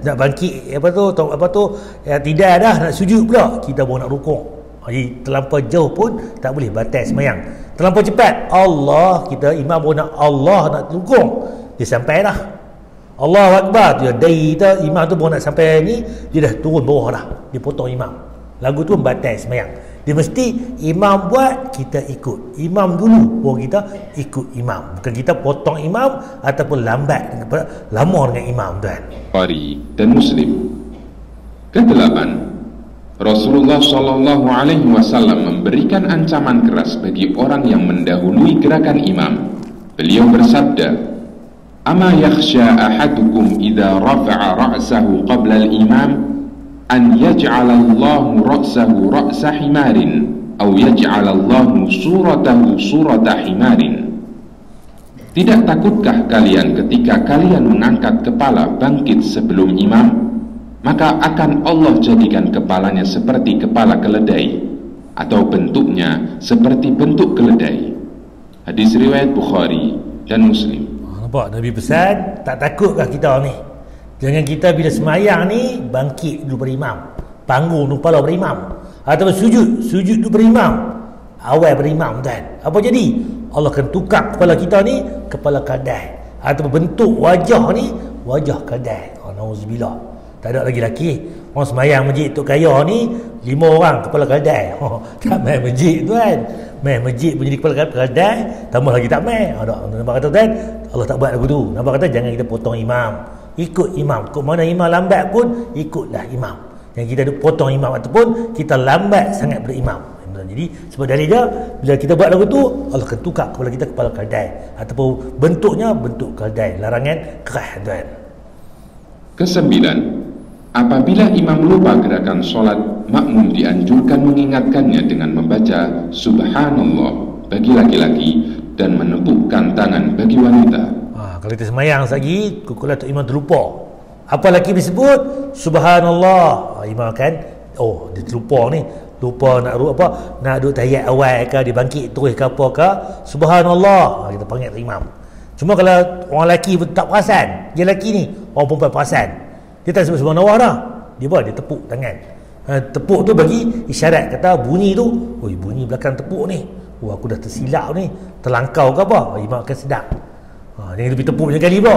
nak bangkit apa tu ya, tidak dah nak sujud pula, kita baru nak rukuk. Jadi terlampau jauh pun tak boleh batal sembahyang. Terlampau cepat, Allah kita imam baru nak Allah nak rukuk, dia sampai dah. Allahu Akbar, dia dari kita imam tu baru nak sampai ni, dia dah turun bawah dah, dia potong imam. Lagu tu batal sembahyang. Dia mesti imam buat, kita ikut. Imam dulu baru kita ikut imam. Bukan kita potong imam ataupun lambat lama dengan imam tuan. Bukhari dan Muslim. Kedelapan, Rasulullah sallallahu alaihi wasallam memberikan ancaman keras bagi orang yang mendahului gerakan imam. Beliau bersabda, "Ama yakhsha ahadukum idza rafa'a ra'sahu qabla al-imam an yaj'alallahu ra'sahu ra'sa himarin aw yaj'alallahu suratahu surata himarin." Tidak takutkah kalian ketika kalian mengangkat kepala bangkit sebelum imam, maka akan Allah jadikan kepalanya seperti kepala keledai atau bentuknya seperti bentuk keledai. Hadis riwayat Bukhari dan Muslim. Nampak Nabi pesan, tak takutkah kita ni? Jangan kita bila semayang ni bangkit dulu pada imam, panggung kepala pada imam, atau sujud dulu pada imam, awal pada imam tuan. Apa jadi? Allah akan tukar kepala kita ni kepala kadai, atau bentuk wajah ni wajah kadai. Nauzubillah. Tak ada lagi laki. Orang semayang masjid Tok Kaya ni 5 orang kepala kadai. Tak main masjid tuan. Main masjid pun jadi kepala kadai, tambah lagi tak main. Nampak kata tuan, Allah tak buat lagu tu. Nampak kata jangan kita potong imam, ikut imam. Kok mana imam lambat pun ikutlah imam. Yang kita potong imam ataupun kita lambat sangat pada imam. Jadi sebab dari dia, bila kita buat lagu tu, Allah akan tukar kepala kita kepala kadai, ataupun bentuknya bentuk kadai. Larangan keras tuan. Kesembilan, Apabila imam lupa gerakan sholat, makmum dianjurkan mengingatkannya dengan membaca Subhanallah bagi laki-laki dan menepukkan tangan bagi wanita. Kalau kita semayang lagi, kukulah tu imam terlupa. Apa lagi disebut? Subhanallah. Imam kan, dia terlupa ni. Lupa nak duduk tahiyat awal ke, dia bangkit terus ke apa ke, Subhanallah. Kita panggil tu imam. Cuma kalau orang lelaki pun tak perasan, dia lelaki ni, orang perempuan perasan, dia tak sebut Subhanallah dah. Dia tepuk tangan. Tepuk tu bagi isyarat, kata bunyi tu, bunyi belakang tepuk ni, aku dah tersilap ni, terlangkau ke apa, imam akan sedap. Jangan lebih tepuk macam kali pula.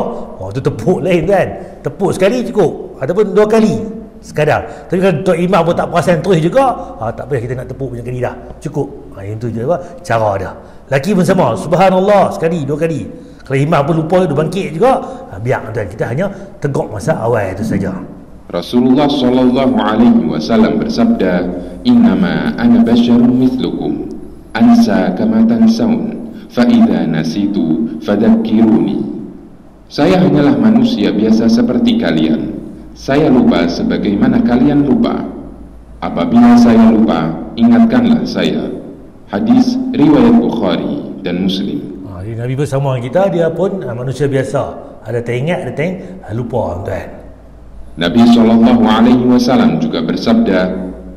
Tu tepuk lain kan. Tepuk sekali cukup, ataupun 2 kali sekadar. Tapi kalau Tok Imam pun tak perasan terus juga, tak payah kita nak tepuk macam kali dah, cukup. Itu je cara dia. Laki pun sama, Subhanallah sekali 2 kali. Kalau imam pun lupa, dia bangkit juga, biar tuan, kita hanya tegak masa awal itu saja. Rasulullah sallallahu alaihi wasallam bersabda, "Innama ana basyarun mithlukum, ansa kama tansaun, fa idza nasitu fadzakkiruni." Saya hanyalah manusia biasa seperti kalian. Saya lupa sebagaimana kalian lupa. Apabila saya lupa, ingatkanlah saya. Hadis riwayat Bukhari dan Muslim. Nabi bersama kita, dia pun manusia biasa. Ada teringat, ada lupa tuan. Nabi SAW juga bersabda,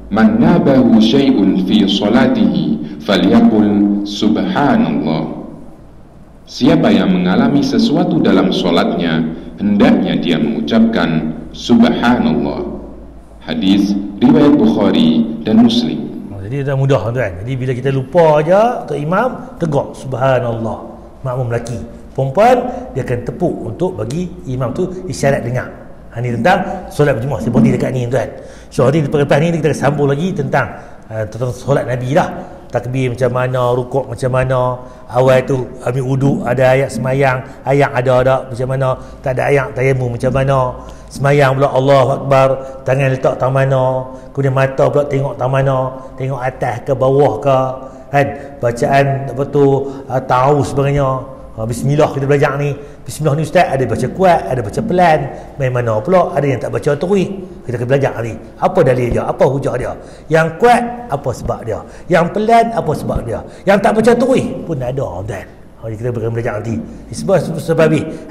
"Man nabahu syai'un fi salatihi falyaqul subhanallah." Siapa yang mengalami sesuatu dalam solatnya, hendaknya dia mengucapkan subhanallah. Hadis riwayat Bukhari dan Muslim. Jadi dah mudah tuan. Jadi bila kita lupa aja, untuk imam tegak subhanallah. Makmum lelaki, perempuan dia akan tepuk untuk bagi imam tu isyarat dengar. Ini tentang solat berjemaah. Saya berhenti dekat ni tuan. So nanti lepas ni kita sambung lagi tentang solat Nabi lah. Takbir macam mana, rukuk macam mana, awal tu ambil wuduk, ada ayat semayang, ayat ada macam mana, tak ada ayat tayamum macam mana, semayang pula Allahu Akbar, tangan letak tang mana, kemudian mata pula tengok tang mana, tengok atas ke bawah ke, kan, bacaan apa tu, tahu sebenarnya. Bismillah kita belajar ni. Bismillah ni ustaz, ada baca kuat, ada baca pelan, main mana pula ada yang tak baca terus. Kita akan belajar ni. Apa dalil dia? Apa hujah dia? Yang kuat apa sebab dia? Yang pelan apa sebab dia? Yang tak baca terus pun ada dan. Kita akan belajar nanti. Sebab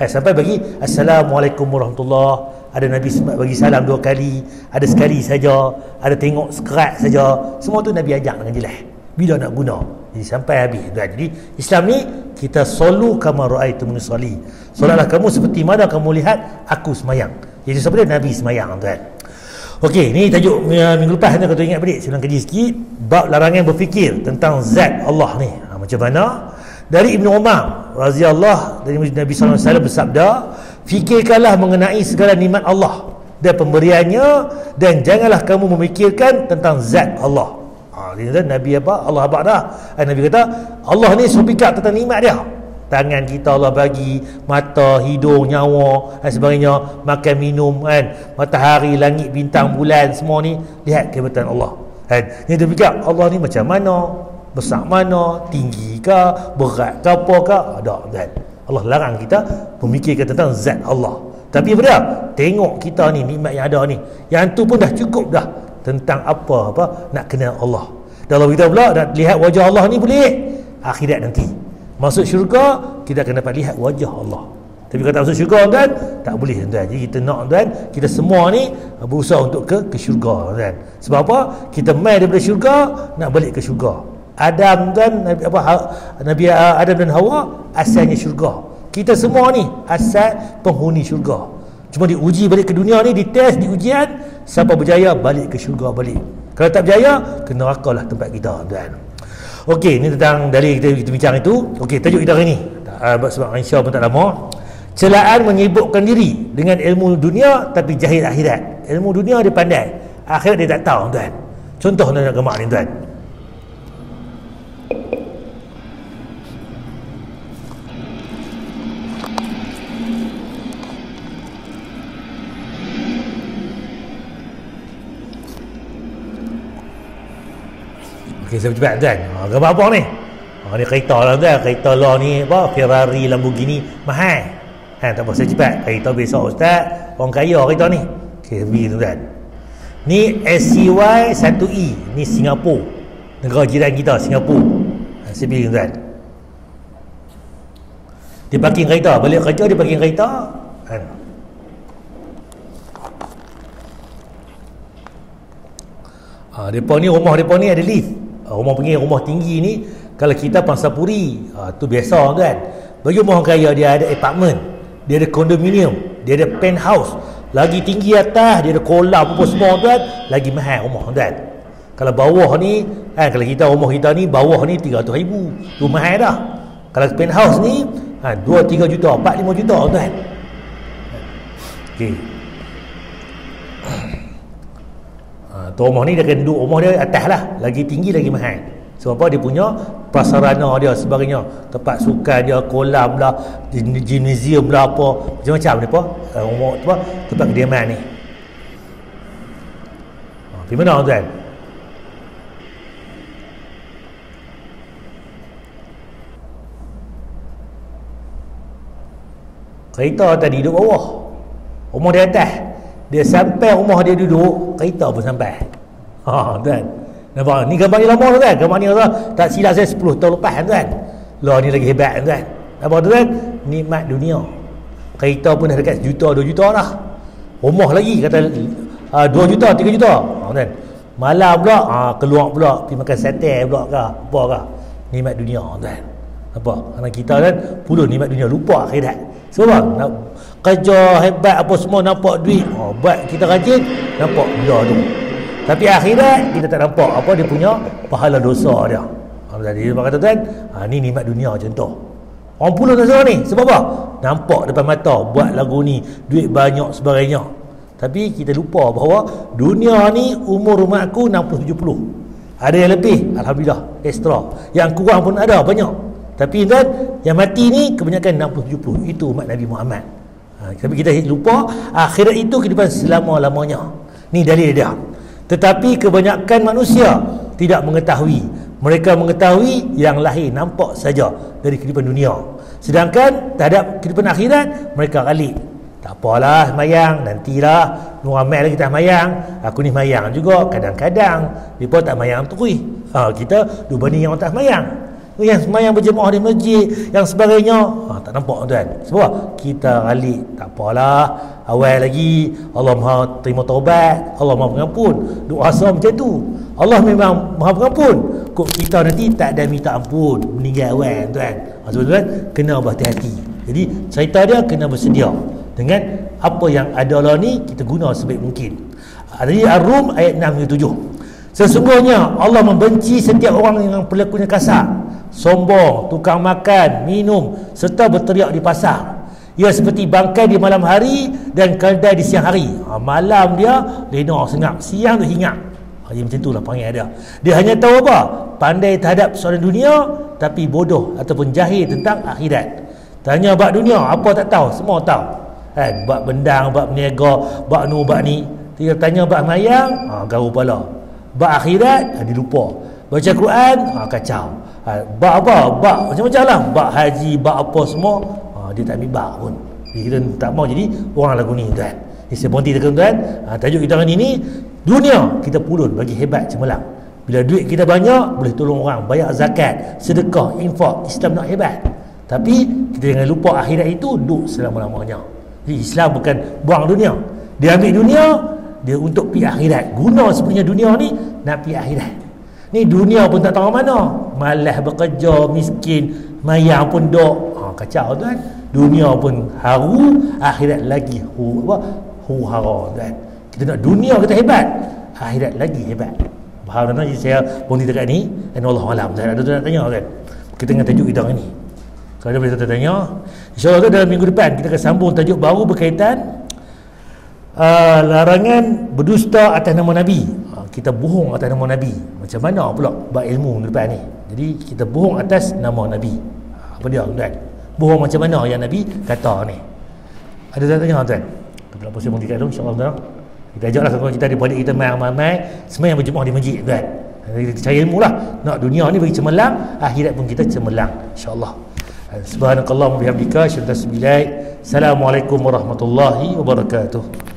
sampai bagi Assalamualaikum warahmatullahi. Ada Nabi bagi salam 2 kali, ada sekali saja, ada tengok sekerat saja. Semua tu Nabi ajak dengan jelas. Bila nak guna. Jadi sampai habis. Jadi Islam ni kita solu kama ra'aitumuni usolli. Solatlah kamu seperti mana kamu lihat aku semayang. Jadi sebenarnya Nabi semayang tuan. Okey, ni tajuk minggu lepas ni, kalau ingat balik saya ulang kaji sikit, bab larangan berfikir tentang zat Allah ni. Macam mana? Dari Ibnu Umar radhiyallahu dari Nabi sallallahu alaihi wasallam bersabda, fikirkanlah mengenai segala nikmat Allah dan pemberiannya, dan janganlah kamu memikirkan tentang zat Allah. Nabi apa? Allah abad dah. Nabi kata Allah ni suruh fikir tentang nikmat dia. Tangan kita Allah bagi, mata, hidung, nyawa dan sebagainya, makan minum kan, matahari, langit, bintang, bulan, semua ni lihat kehebatan Allah kan. Ni dia fikir Allah ni macam mana, besar mana, tinggi ke, berat ke, apa ke, ada kan. Allah larang kita memikirkan tentang zat Allah. Tapi apa dia? Tengok kita ni nikmat yang ada ni, yang tu pun dah cukup dah tentang apa nak kenal Allah. Dalam kita pula nak lihat wajah Allah ni boleh akhirat nanti. Masuk syurga kita akan dapat lihat wajah Allah. Tapi kalau tak masuk syurga tuan, tak boleh tuan. Jadi kita nak tuan, kita semua ni berusaha untuk ke syurga tuan. Sebab apa? Kita mai daripada syurga nak balik ke syurga. Adam tuan, Nabi Adam dan Hawa asalnya syurga. Kita semua ni asal penghuni syurga. Cuma diuji balik ke dunia ni, dites, diujian, siapa berjaya balik ke syurga balik. Kalau tak berjaya, ke neraka lah tempat kita tuan. Okey, ni tentang dari kita bincang itu. Okey, tajuk kita hari ni, sebab insya-Allah pun tak lama. Celaan menyibukkan diri dengan ilmu dunia tapi jahil akhirat. Ilmu dunia dia pandai, akhirat dia tak tahu tuan. Contoh nak gemak ni tuan. Okey, saya cepat tuan. Gambar apa ni? Ni kereta lah tuan. Kereta lah ni apa? Ferrari, Lamborghini, mahal. Tak apa, saya cepat. Kereta besok ustaz, orang kaya kereta ni. Okay, begini tuan. Ni SCY 1E. Ni Singapura, negara jiran kita Singapura. Saya pilih tuan. Dia parking kereta, balik kerja dia parking kereta kan. Depa ni, rumah depa ni ada lift. Rumah panggil rumah tinggi ni, kalau kita pangsapuri, tu biasa kan. Bagi rumah kaya dia ada apartment, dia ada kondominium, dia ada penthouse, lagi tinggi atas dia ada kolam apa semua tuan, lagi mahal rumah tuan. Kalau bawah ni kalau kita rumah kita ni bawah ni 300,000, tu mahal dah. Kalau penthouse ni 2-3 juta, 4-5 juta tuan. Okey. Tu rumah ni dia kena duduk, rumah dia atas lah, lagi tinggi lagi mahal. Sebab apa? Dia punya prasarana dia sebagainya, tempat sukan dia, kolam lah, gymnasium lah, apa macam-macam dia apa rumah tu, tempat kediaman ni. Pergi mana tuan? Kereta tadi duduk bawah, rumah dia atas. Dia sampai rumah dia duduk, kereta pun sampai. Tuan. Nampak? Ni gambar ni lama tuan. Gambar ni tak silap saya 10 tahun lepas tuan. Lah ni lagi hebat tuan. Nampak tuan? Nikmat dunia. Kereta pun dah dekat 1 juta, 2 juta dah. Rumah lagi kata 2 juta, 3 juta. Tuan. Malam pula keluar pula pergi makan sate pula ke apa ke. Nikmat dunia tuan. Nampak? Kerana kita kan puluh nikmat dunia, lupa akhirat. Sebab nak kerja hebat apa semua, nampak duit, buat kita rajin, nampak dia tu. Tapi akhirat kita tak nampak apa dia punya pahala dosa dia. Jadi dia kata tuan, ni nikmat dunia contoh. Orang puluh dosa ni sebab apa? Nampak depan mata buat lagu ni, duit banyak sebagainya. Tapi kita lupa bahawa dunia ni umur rumah aku 60-70. Ada yang lebih, alhamdulillah, ekstra. Yang kurang pun ada banyak. Tapi tuan, yang mati ni kebanyakan 60-70. Itu umat Nabi Muhammad. Tapi kita lupa akhirat itu kehidupan selama-lamanya. Ni dalil dia. Tetapi kebanyakan manusia tidak mengetahui. Mereka mengetahui yang lahir nampak saja dari kehidupan dunia. Sedangkan terhadap kehidupan akhirat mereka galik. Tak apalah semayang, nantilah ramai lagi tak semayang. Aku ni semayang juga kadang-kadang. Mereka tak semayang terus. Kita dua banding yang tak semayang. Yang semayang berjemaah di masjid, yang sebagainya, tak nampak tuan. Sebab kita galik. Tak apalah, awal lagi, Allah Maha terima taubat, Allah Maha pengampun. Doa sama macam tu, Allah memang Maha pengampun. Kok kita nanti tak ada minta ampun, meninggal awal tuan. Sebab tuan kena berhati-hati. Jadi cerita dia kena bersedia dengan apa yang ada lah ni, kita guna sebaik mungkin. Jadi Ar-Rum ayat 6-7. Sesungguhnya Allah membenci setiap orang yang perilakunya kasar, sombong, tukang makan, minum serta berteriak di pasar. Ia seperti bangkai di malam hari dan keldai di siang hari. Malam dia lena senyap, siang tu hingat. Dia macam itulah panggil dia. Dia hanya tahu apa? Pandai terhadap soalan dunia, tapi bodoh ataupun jahil tentang akhirat. Tanya bab dunia, apa tak tahu, semua tahu. Kan, bab bendang, bab berniaga, bab nu, bab ni. Dia tanya bab mayang, garu pala. Bab akhirat, dia lupa. Baca Quran, kacau. Bab apa? Bab macam-macam lah. Bab haji, bab apa semua, dia tak ambil bab pun. Jadi kita tak mau jadi orang lagu ni tuan. Jadi saya berhenti tuan. Tajuk kita hari ni, dunia kita pulun bagi hebat cemerlang. Bila duit kita banyak, boleh tolong orang, bayar zakat, sedekah, infak. Islam nak hebat. Tapi kita jangan lupa akhirat itu duduk selama-lamanya. Jadi Islam bukan buang dunia. Dia ambil dunia, dia untuk pergi akhirat. Guna sebenarnya dunia ni nak pergi akhirat. Ni dunia pun tak tahu mana. Malas bekerja, miskin, mayang pun dok. Kacau tuan. Dunia pun haru, akhirat lagi huru-hara tuan. Kita nak dunia kita hebat, akhirat lagi hebat. Faham tuan? Jadi saya berhenti dekat ni. Dan Allah Alam. Saya ada nak tanya tuan. Kita dengan tajuk kita hari ni. Kalau ada boleh tanya, InsyaAllah dalam minggu depan kita akan sambung tajuk baru berkaitan larangan berdusta atas nama Nabi. Kita bohong atas nama Nabi. Macam mana pula bab ilmu depan ni. Jadi kita bohong atas nama Nabi. Apa dia tuan? Bohong macam mana yang Nabi kata ni. Ada tanya tuan? Kita nak posisi mengikatkan dulu insyaAllah tuan. Kita ajaklah kawan kita daripada kita main-main semua yang berjemaah di masjid tuan. Kita cari ilmu lah. Nak dunia ni bagi cemerlang, akhirat pun kita cemerlang insyaAllah. Subhanakallahumma bihamdika asyhadu an la ilaha illa anta astaghfiruka wa atubu ilaik. Assalamualaikum warahmatullahi wabarakatuh.